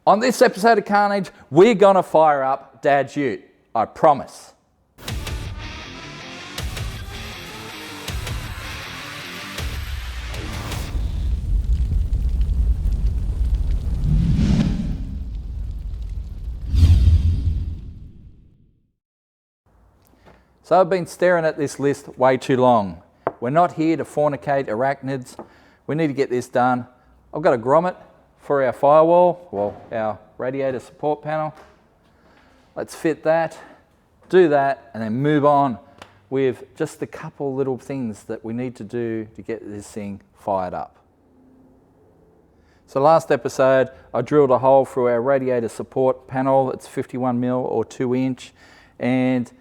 On this episode of Carnage, we're gonna fire up Dad's ute, I promise. So I've been staring at this list way too long. We're not here to fornicate arachnids. We need to get this done. I've got a grommet for our firewall, well, our radiator support panel. Let's fit that, do that, and then move on with just a couple little things that we need to do to get this thing fired up. So last episode, I drilled a hole through our radiator support panel. It's 51mm or 2-inch, and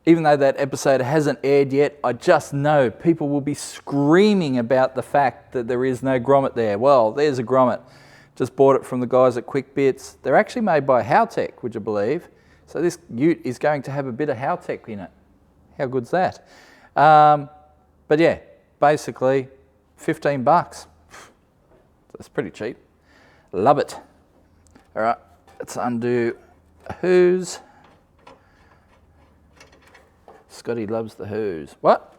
even though that episode hasn't aired yet, I just know people will be screaming about the fact that there is no grommet there. Well, there's a grommet. Just bought it from the guys at Quick Bits. They're actually made by Howtech, would you believe? So this ute is going to have a bit of Howtech in it. How good's that? But yeah, basically $15. That's pretty cheap. Love it. All right, let's undo a hose. Scotty loves the hose. What?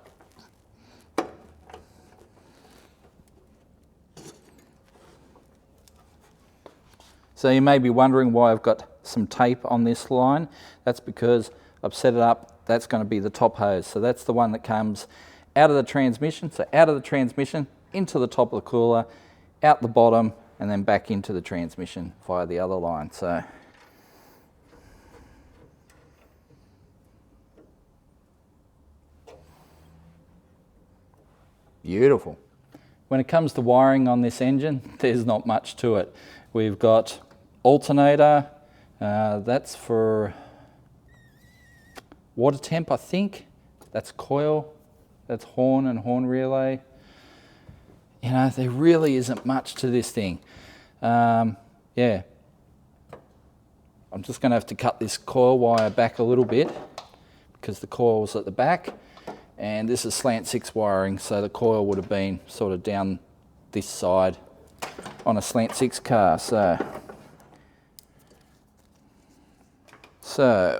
So you may be wondering why I've got some tape on this line. That's because I've set it up, that's going to be the top hose. So that's the one that comes out of the transmission. So out of the transmission, into the top of the cooler, out the bottom, and then back into the transmission via the other line. So beautiful. When it comes to wiring on this engine, there's not much to it. We've got alternator, that's for water temp, I think. That's coil, that's horn and horn relay. You know, there really isn't much to this thing. Yeah. I'm just gonna have to cut this coil wire back a little bit because the coil's at the back. And this is slant 6 wiring, so the coil would have been sort of down this side on a slant 6 car. So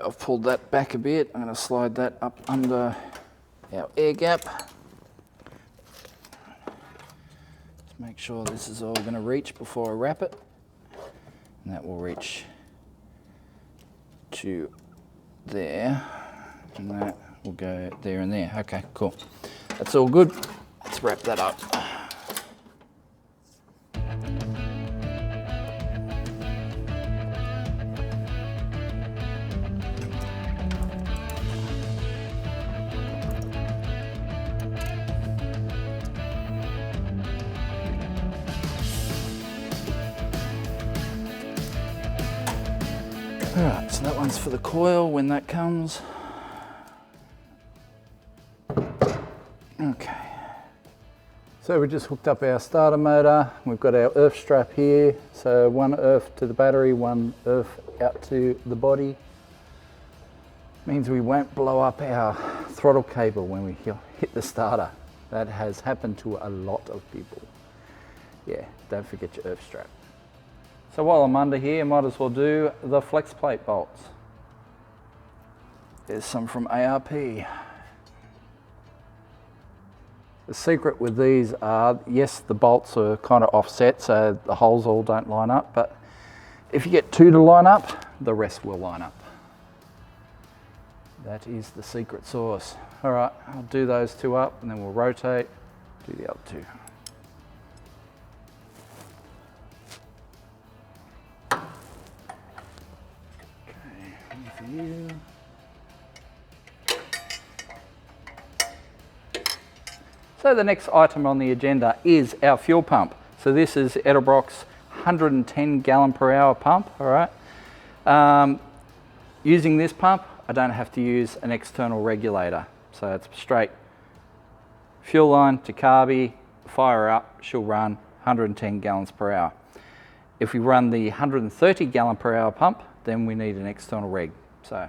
I've pulled that back a bit. I'm going to slide that up under our air gap. Just make sure this is all going to reach before I wrap it. And that will reach to there. And that will go there and there. Okay, cool. That's all good. Let's wrap that up. Alright, so that one's for the coil when that comes. Okay, so we just hooked up our starter motor. We've got our earth strap here. So one earth to the battery, one earth out to the body. Means we won't blow up our throttle cable when we hit the starter. That has happened to a lot of people. Yeah, don't forget your earth strap. So while I'm under here, I might as well do the flex plate bolts. There's some from ARP. The secret with these are, yes, the bolts are kind of offset, so the holes all don't line up, but if you get 2 to line up, the rest will line up. That is the secret sauce. All right, I'll do those 2 up and then we'll rotate, do the other 2. You. So the next item on the agenda is our fuel pump. So this is Edelbrock's 110 gallon per hour pump, all right. Using this pump, I don't have to use an external regulator. So it's straight fuel line to carby, fire up, she'll run 110 gallons per hour. If we run the 130 gallon per hour pump, then we need an external reg. So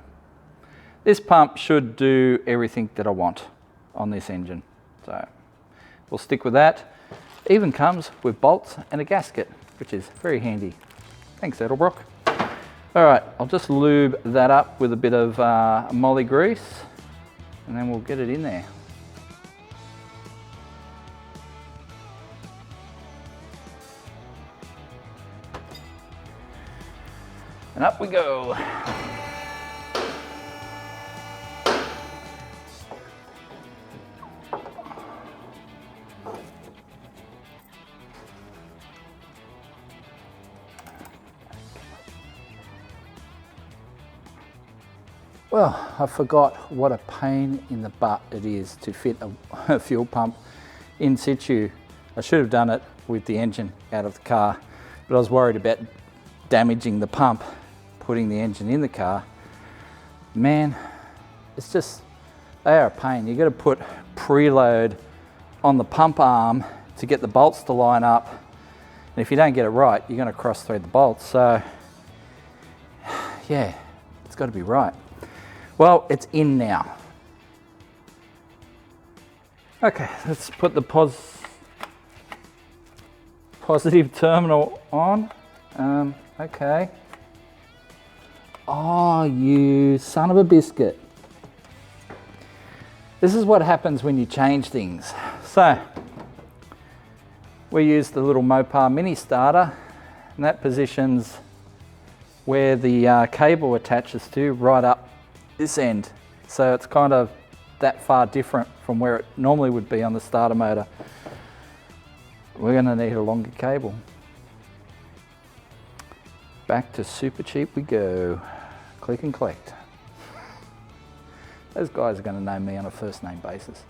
this pump should do everything that I want on this engine. So we'll stick with that. Even comes with bolts and a gasket, which is very handy. Thanks, Edelbrock. All right, I'll just lube that up with a bit of moly grease, and then we'll get it in there. And up we go. Well, I forgot what a pain in the butt it is to fit a fuel pump in situ. I should have done it with the engine out of the car, but I was worried about damaging the pump, putting the engine in the car. Man, it's just, they are a pain. You got to put preload on the pump arm to get the bolts to line up. And if you don't get it right, you're going to cross thread the bolts. So yeah, it's got to be right. Well, it's in now. Okay, let's put the positive terminal on. Okay. Oh, you son of a biscuit. This is what happens when you change things. So, we use the little Mopar mini starter, and that positions where the cable attaches to right up this end. So it's kind of that far different from where it normally would be on the starter motor. We're going to need a longer cable. Back to super cheap we go. Click and collect. Those guys are going to know me on a first name basis.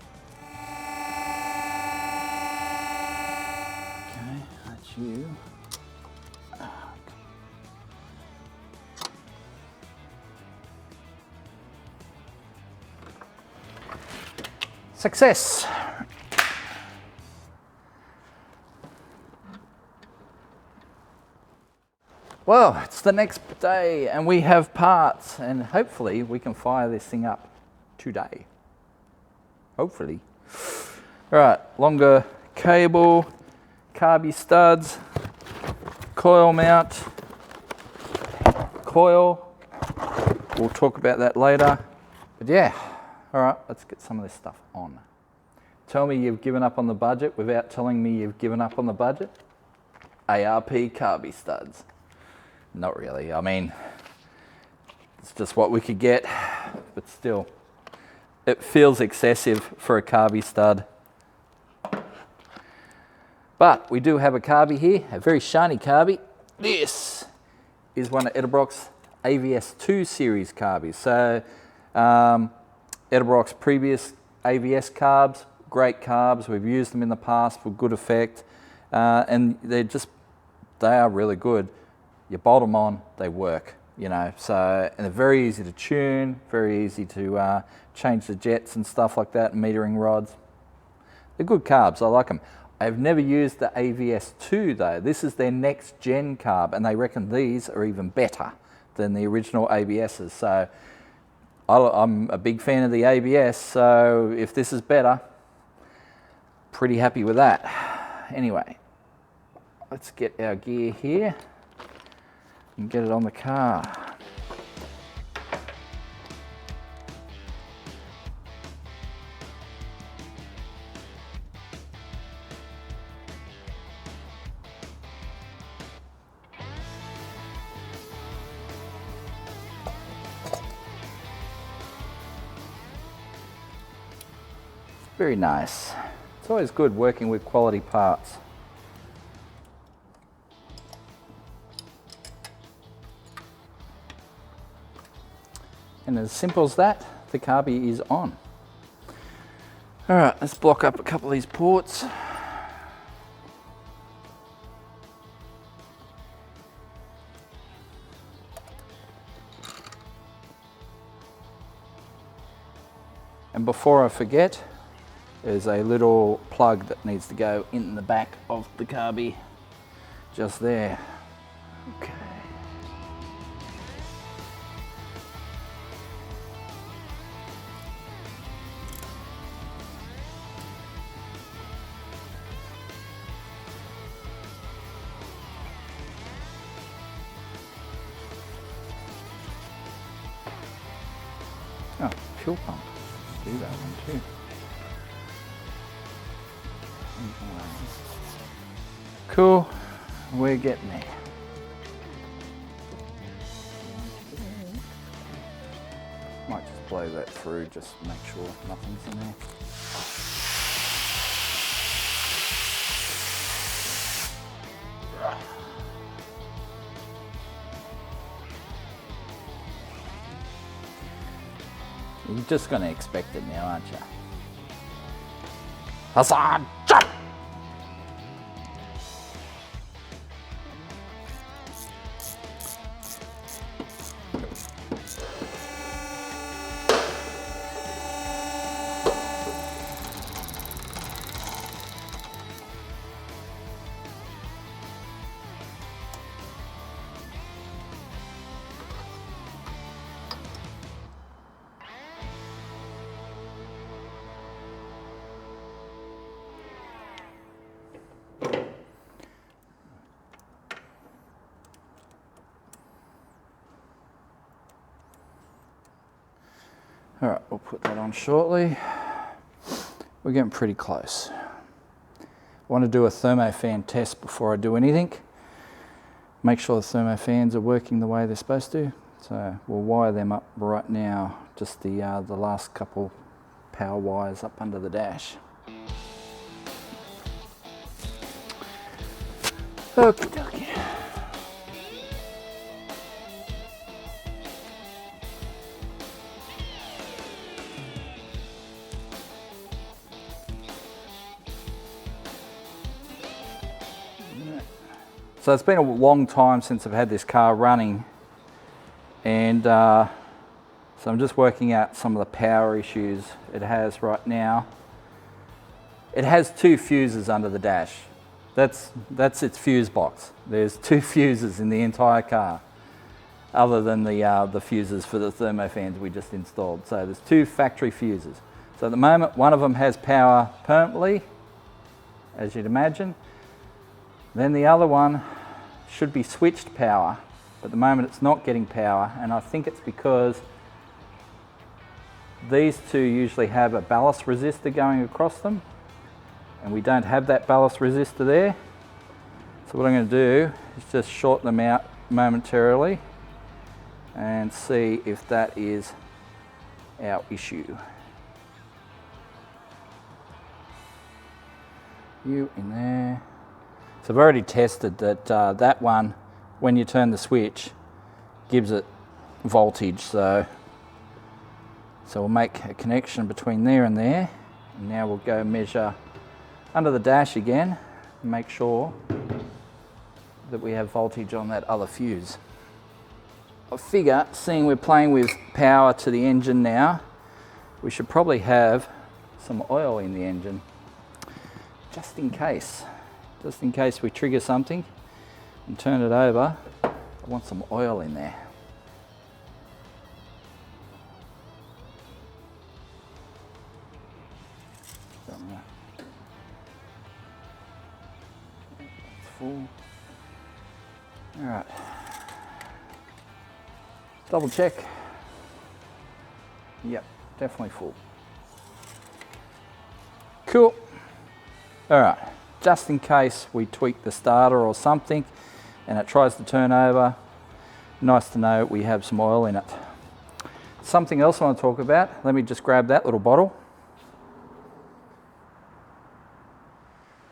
Okay, that's you. Success. Well, it's the next day and we have parts, and hopefully we can fire this thing up today. Hopefully. All right, longer cable, carby studs, coil mount, coil. We'll talk about that later. But yeah. All right, let's get some of this stuff on. Tell me you've given up on the budget without telling me you've given up on the budget. ARP carby studs. Not really, I mean, it's just what we could get, but still, it feels excessive for a carby stud. But we do have a carby here, a very shiny carby. This is one of Edelbrock's AVS 2 series carbies. So, Edelbrock's previous AVS carbs, great carbs. We've used them in the past for good effect, and they are really good. You bolt them on, they work, you know. So, and they're very easy to tune, very easy to change the jets and stuff like that, metering rods. They're good carbs, I like them. I've never used the AVS 2 though. This is their next gen carb, and they reckon these are even better than the original ABSs. So, I'm a big fan of the ABS, so if this is better, pretty happy with that. Anyway, let's get our gear here and get it on the car. Very nice. It's always good working with quality parts. And as simple as that, the carby is on. All right, let's block up a couple of these ports. And before I forget, there's a little plug that needs to go in the back of the carby, just there. Okay. fuel pump. Do that one too. Cool, we're getting there. Might just blow that through, just to make sure nothing's in there. You're just going to expect it now, aren't you? Hassan, jump! All right, we'll put that on shortly. We're getting pretty close. I want to do a Thermofan test before I do anything. Make sure the Thermofans are working the way they're supposed to. So we'll wire them up right now, just the last couple power wires up under the dash. Okie dokie. So it's been a long time since I've had this car running, and so I'm just working out some of the power issues it has right now. It has 2 fuses under the dash. That's its fuse box. There's 2 fuses in the entire car, other than the fuses for the Thermofans we just installed. So there's 2 factory fuses. So at the moment, one of them has power permanently, as you'd imagine. Then the other one should be switched power, but at the moment it's not getting power, and I think it's because these 2 usually have a ballast resistor going across them, and we don't have that ballast resistor there. So what I'm going to do is just short them out momentarily and see if that is our issue. You in there. So I've already tested that that one, when you turn the switch, gives it voltage. So we'll make a connection between there and there. And now we'll go measure under the dash again and make sure that we have voltage on that other fuse. I figure, seeing we're playing with power to the engine now, we should probably have some oil in the engine, just in case. Just in case we trigger something and turn it over, I want some oil in there. It's full. All right. Double check. Yep, definitely full. Cool. All right. Just in case we tweak the starter or something and it tries to turn over, nice to know we have some oil in it. Something else I want to talk about, let me just grab that little bottle.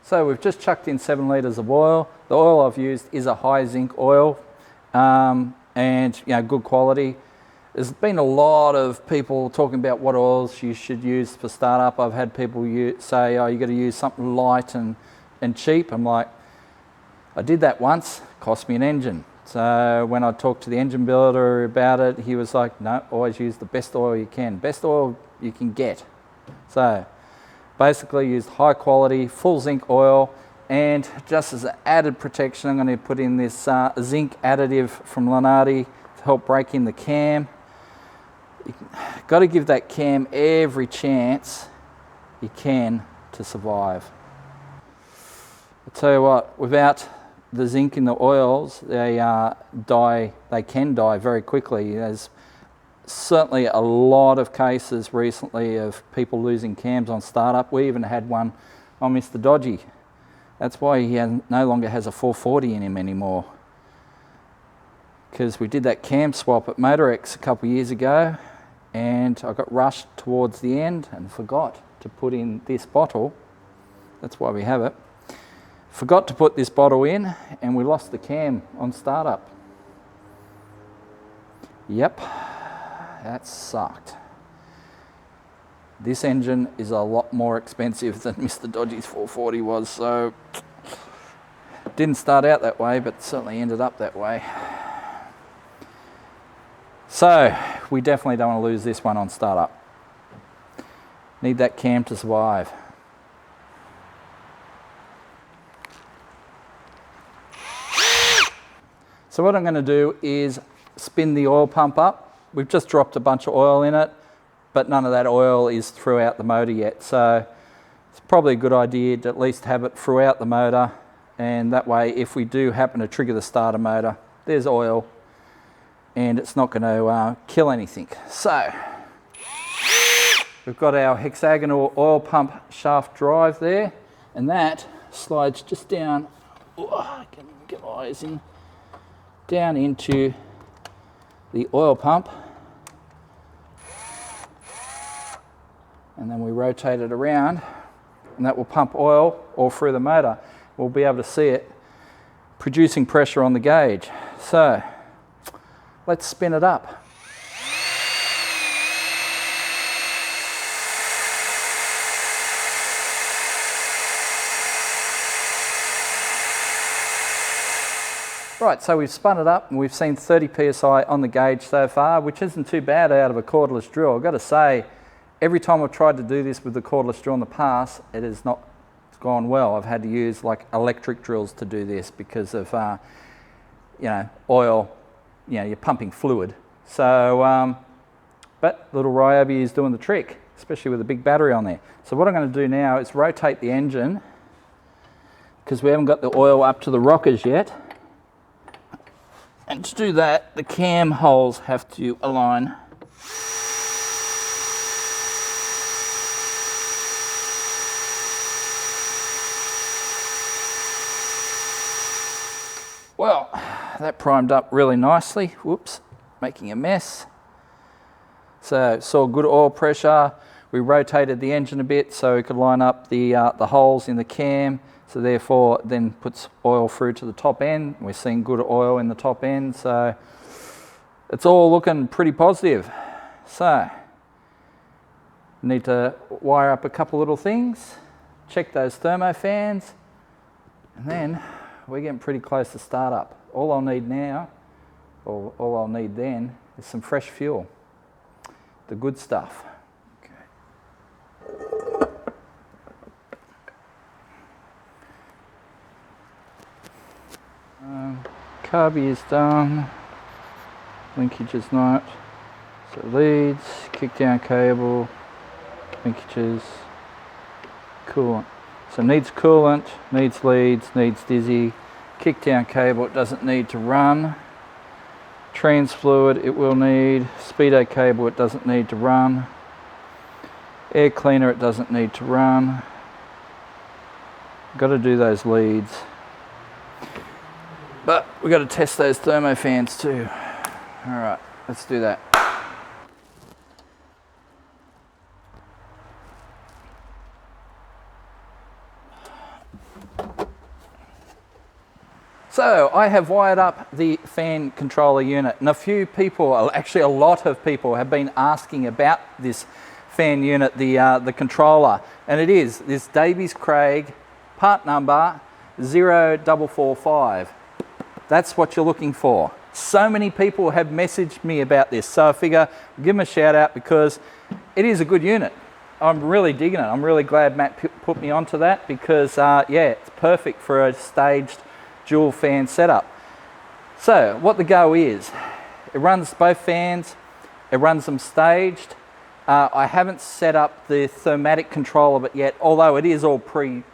So we've just chucked in 7 litres of oil. The oil I've used is a high zinc oil, and good quality. There's been a lot of people talking about what oils you should use for startup. I've had people say, oh, you got to use something light and cheap. I'm like, I did that once, cost me an engine. So when I talked to the engine builder about it, he was like, no, always use the best oil you can. Best oil you can get. So basically used high quality, full zinc oil, and just as an added protection, I'm going to put in this zinc additive from Lenardi to help break in the cam. You've got to give that cam every chance you can to survive. I'll tell you what, without the zinc in the oils, they can die very quickly. There's certainly a lot of cases recently of people losing cams on startup. We even had one on Mr. Dodgy. That's why he no longer has a 440 in him anymore. Because we did that cam swap at MotorX a couple of years ago, and I got rushed towards the end and forgot to put in this bottle. That's why we have it. Forgot to put this bottle in, and we lost the cam on startup. Yep, that sucked. This engine is a lot more expensive than Mr. Dodgy's 440 was, so didn't start out that way, but certainly ended up that way. So we definitely don't want to lose this one on startup. Need that cam to survive. So what I'm going to do is spin the oil pump up. We've just dropped a bunch of oil in it, but none of that oil is throughout the motor yet. So it's probably a good idea to at least have it throughout the motor, and that way if we do happen to trigger the starter motor, there's oil and it's not going to kill anything. So we've got our hexagonal oil pump shaft drive there, and that slides just down. I can get my eyes in. Down into the oil pump, and then we rotate it around, and that will pump oil all through the motor. We'll be able to see it producing pressure on the gauge. So let's spin it up. Right, so we've spun it up and we've seen 30 psi on the gauge so far, which isn't too bad out of a cordless drill. I've got to say, every time I've tried to do this with the cordless drill in the past, it has not gone well. I've had to use like electric drills to do this because of, oil, you're pumping fluid. So, but little Ryobi is doing the trick, especially with a big battery on there. So what I'm going to do now is rotate the engine, because we haven't got the oil up to the rockers yet. And to do that, the cam holes have to align. Well, that primed up really nicely. Whoops, making a mess. So saw good oil pressure. We rotated the engine a bit so we could line up the holes in the cam. So therefore then puts oil through to the top end. We're seeing good oil in the top end, so it's all looking pretty positive. So need to wire up a couple little things, check those thermofans, and then we're getting pretty close to startup. All I'll need now, or all I'll need then, is some fresh fuel, the good stuff. Carby is done, linkage is not, so leads, kick down cable, linkages, coolant. So needs coolant, needs leads, needs dizzy, kick down cable it doesn't need to run, trans fluid it will need, speedo cable it doesn't need to run, air cleaner it doesn't need to run. Got to do those leads. But we've got to test those thermofans too. All right, let's do that. So I have wired up the fan controller unit, and a few people, actually a lot of people, have been asking about this fan unit, the controller, and it is this Davies Craig part number 0445. That's what you're looking for. So many people have messaged me about this, so I figure I'll give them a shout out because it is a good unit. I'm really digging it. I'm really glad Matt put me onto that because yeah, it's perfect for a staged dual fan setup. So what the go is, it runs both fans, it runs them staged. I haven't set up the thermatic control of it yet, although it is all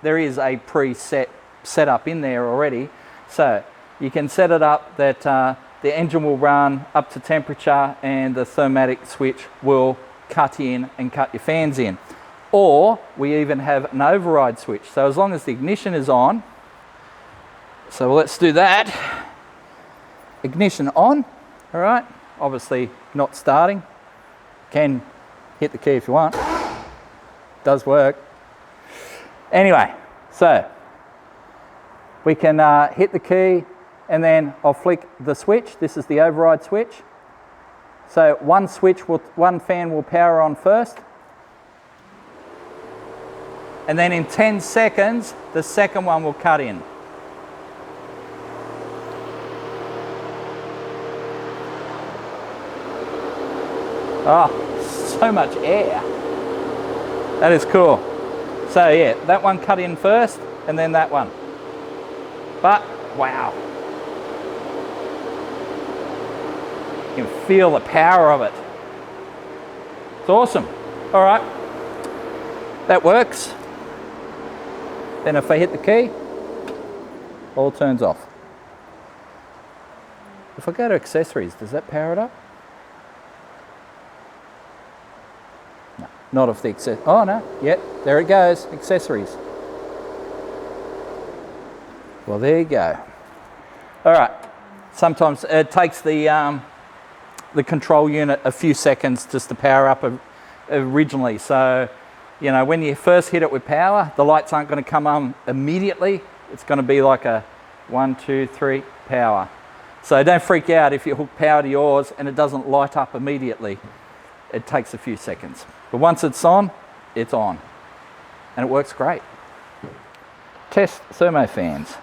there is a preset setup in there already. So you can set it up that the engine will run up to temperature and the thermatic switch will cut in and cut your fans in. Or we even have an override switch. So as long as the ignition is on, so let's do that. Ignition on, all right? Obviously not starting. Can hit the key if you want. Does work. Anyway, so we can hit the key and then I'll flick the switch. This is the override switch. So one fan will power on first. And then in 10 seconds, the second one will cut in. Oh, so much air. That is cool. So yeah, that one cut in first and then that one. But wow. You can feel the power of it. It's awesome. All right, that works. Then if I hit the key, all turns off. If I go to accessories, does that power it up? No, not if the accessories. Oh no, yep, there it goes, accessories. Well, there you go. All right, sometimes it takes the control unit a few seconds just to power up originally. So, you know, when you first hit it with power, the lights aren't going to come on immediately. It's going to be like a 1, 2, 3 power. So don't freak out if you hook power to yours and it doesn't light up immediately. It takes a few seconds. But once it's on, it's on. And it works great. Test thermofans.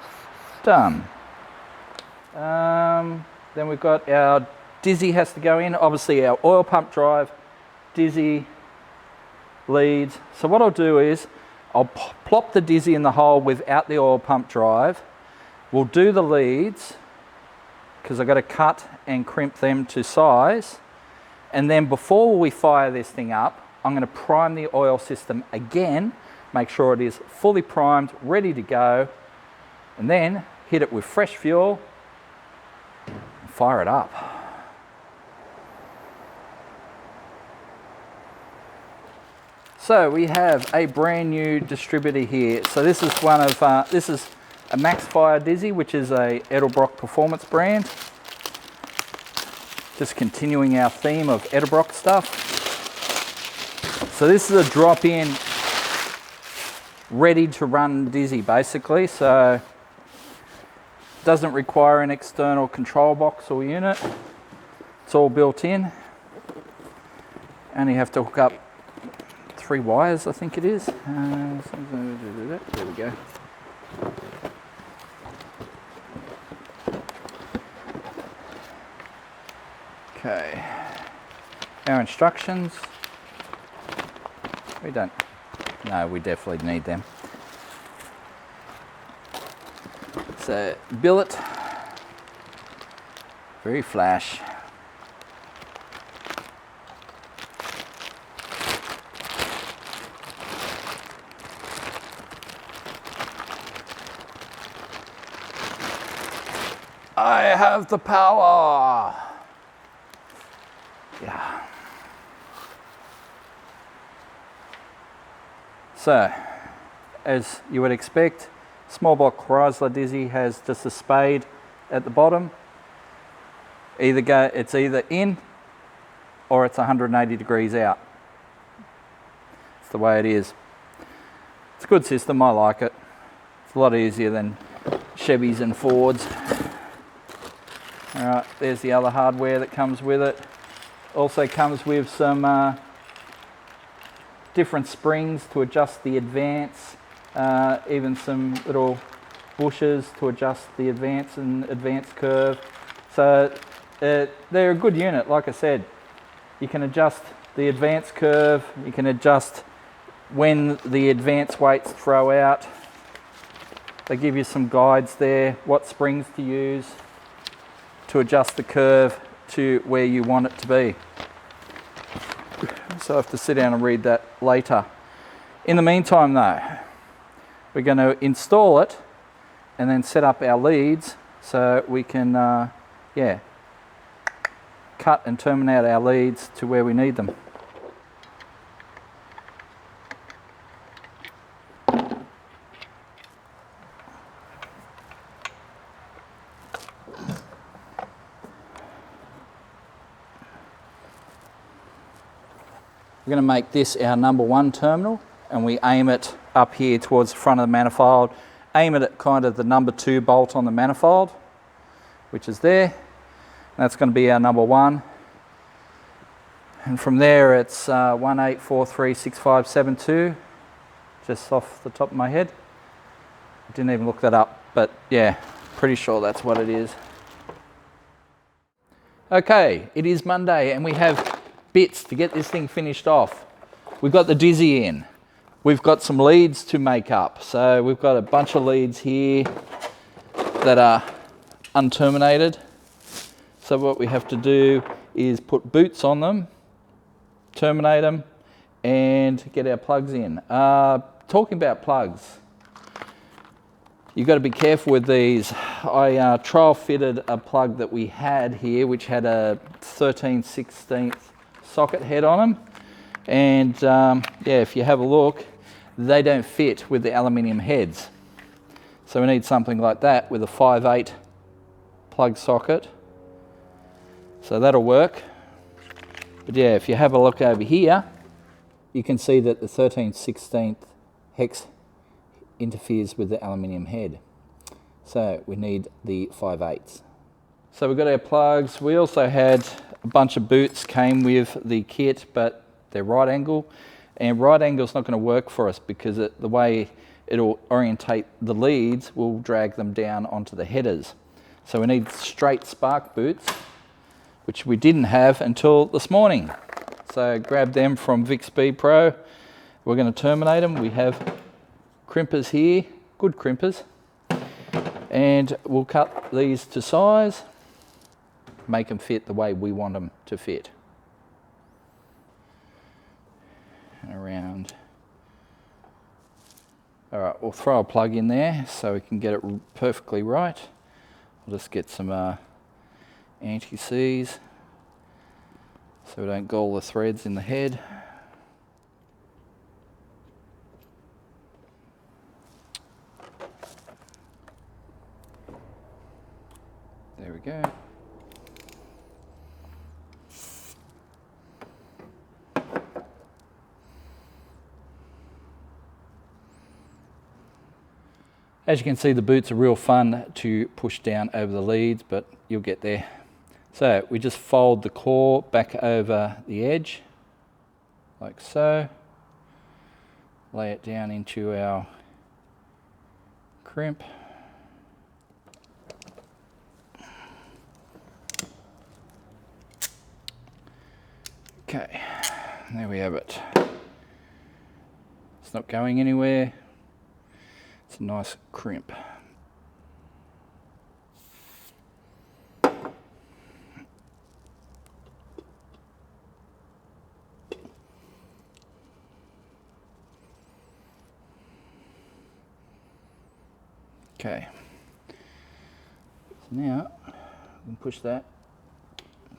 Done. Then we've got our Dizzy has to go in. Obviously our oil pump drive, Dizzy, leads. So what I'll do is I'll plop the Dizzy in the hole without the oil pump drive. We'll do the leads because I've got to cut and crimp them to size. And then before we fire this thing up, I'm going to prime the oil system again, make sure it is fully primed, ready to go, and then hit it with fresh fuel and fire it up. So we have a brand new distributor here. So this is one of, this is a Maxfire Dizzy, which is a Edelbrock performance brand. Just continuing our theme of Edelbrock stuff. So this is a drop-in, ready to run Dizzy basically. So doesn't require an external control box or unit. It's all built in. Only have to hook up 3 wires, I think it is. There we go. Okay. Our instructions. We don't. No, we definitely need them. So, billet. Very flash. I have the power. Yeah. So, as you would expect, small block Chrysler Dizzy has just a spade at the bottom. It's either in or it's 180 degrees out. It's the way it is. It's a good system, I like it. It's a lot easier than Chevys and Fords. Alright, there's the other hardware that comes with it. Also comes with some different springs to adjust the advance, even some little bushes to adjust the advance and advance curve. So they're a good unit, like I said. You can adjust the advance curve, you can adjust when the advance weights throw out. They give you some guides there, what springs to use to adjust the curve to where you want it to be. So I have to sit down and read that later. In the meantime though, we're going to install it and then set up our leads so we can cut and terminate our leads to where we need them. We're going to make this our number 1 terminal, and we aim it up here towards the front of the manifold, aim it at kind of the number 2 bolt on the manifold, which is there. And that's going to be our number 1. And from there it's 18436572, just off the top of my head. I didn't even look that up, but yeah, pretty sure that's what it is. Okay, it is Monday and we have bits to get this thing finished off. We've got the Dizzy in. We've got some leads to make up. So we've got a bunch of leads here that are unterminated. So what we have to do is put boots on them, terminate them, and get our plugs in. Talking about plugs, you've got to be careful with these. I trial fitted a plug that we had here, which had a 13/16 socket head on them, and yeah, if you have a look, they don't fit with the aluminium heads. So we need something like that with a 5/8 plug socket. So that'll work. But yeah, if you have a look over here, you can see that the 13/16 hex interferes with the aluminium head. So we need the 5/8. So we've got our plugs. We also had a bunch of boots came with the kit, but they're right angle, and right angle is not going to work for us because the way it'll orientate the leads will drag them down onto the headers. So we need straight spark boots, which we didn't have until this morning. So grab them from Vic Speed Pro. We're going to terminate them. We have crimpers here, good crimpers, and we'll cut these to size, make them fit the way we want them to fit. Around. All right, we'll throw a plug in there so we can get it perfectly right. I'll just get some anti-seize so we don't gall the threads in the head. There we go. As you can see, the boots are real fun to push down over the leads, but you'll get there. So we just fold the core back over the edge, like so. Lay it down into our crimp. Okay, there we have it. It's not going anywhere. It's a nice crimp. Okay, so now we can push that,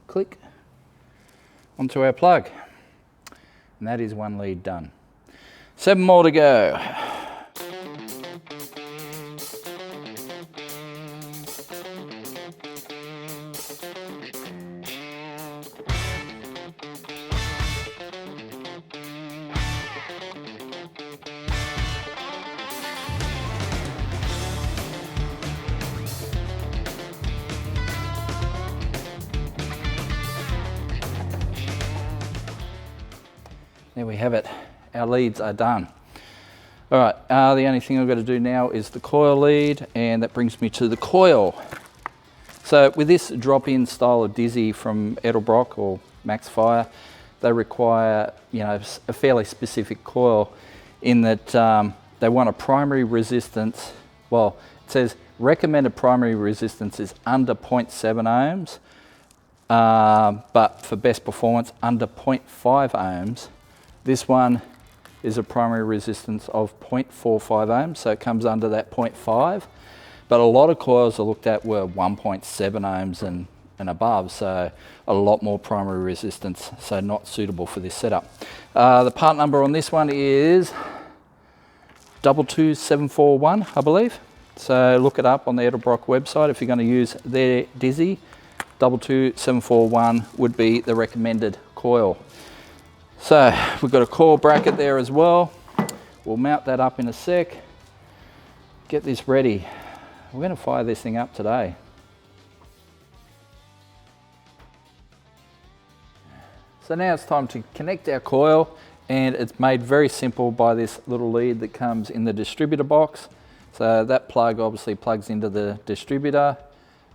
click, onto our plug. And that is one lead done. 7 more to go. There we have it. Our leads are done. All right, the only thing I've got to do now is the coil lead, and that brings me to the coil. So with this drop-in style of Dizzy from Edelbrock or Max Fire, they require, you know, a fairly specific coil in that they want a primary resistance. Well, it says recommended primary resistance is under 0.7 ohms, but for best performance under 0.5 ohms. This one is a primary resistance of 0.45 ohms, so it comes under that 0.5. But a lot of coils I looked at were 1.7 ohms and and above, so a lot more primary resistance, so not suitable for this setup. The part number on this one is 22741, I believe. So look it up on the Edelbrock website if you're going to use their Dizzy. 22741 would be the recommended coil. So we've got a coil bracket there as well. We'll mount that up in a sec. Get this ready. We're going to fire this thing up today. So now it's time to connect our coil, and it's made very simple by this little lead that comes in the distributor box. So that plug obviously plugs into the distributor.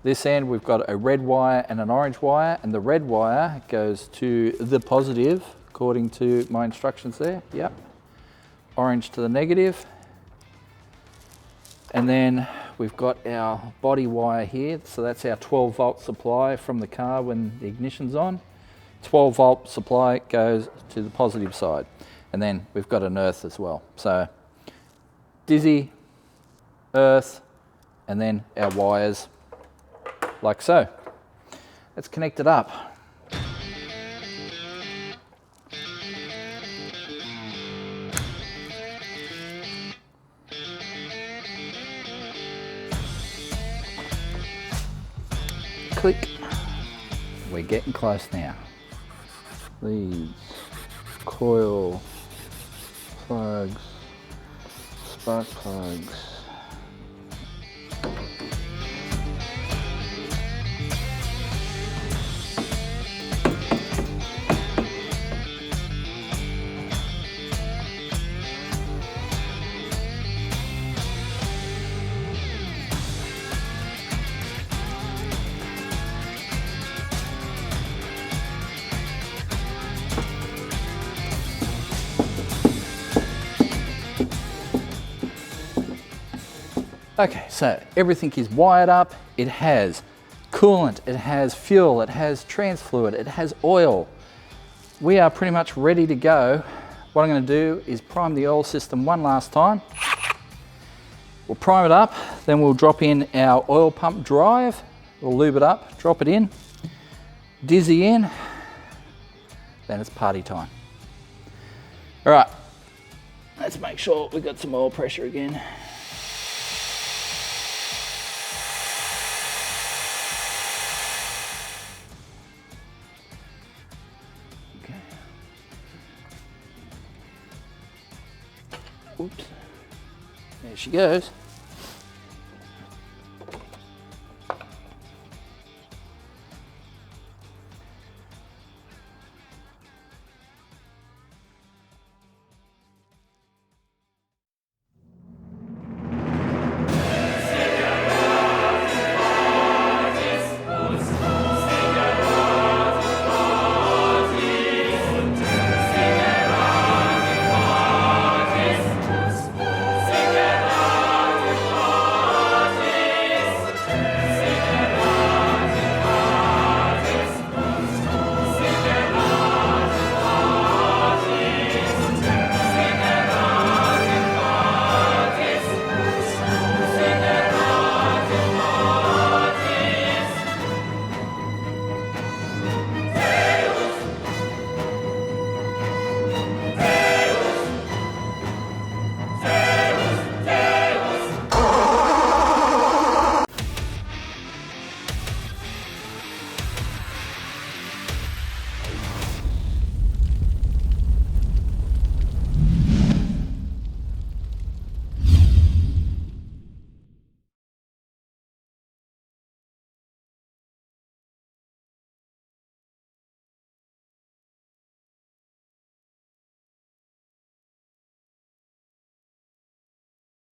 This end we've got a red wire and an orange wire, and the red wire goes to the positive according to my instructions there. Yep. Orange to the negative. And then we've got our body wire here, so that's our 12 volt supply from the car when the ignition's on. 12 volt supply goes to the positive side. And then we've got an earth as well. So Dizzy, earth, and then our wires like so. Let's connect it up. Click. We're getting close now. These coil plugs, spark plugs. Okay, so everything is wired up. It has coolant, it has fuel, it has trans fluid, it has oil. We are pretty much ready to go. What I'm going to do is prime the oil system one last time. We'll prime it up, then we'll drop in our oil pump drive. We'll lube it up, drop it in, Dizzy in, then it's party time. All right, let's make sure we've got some oil pressure again. Oops, there she goes.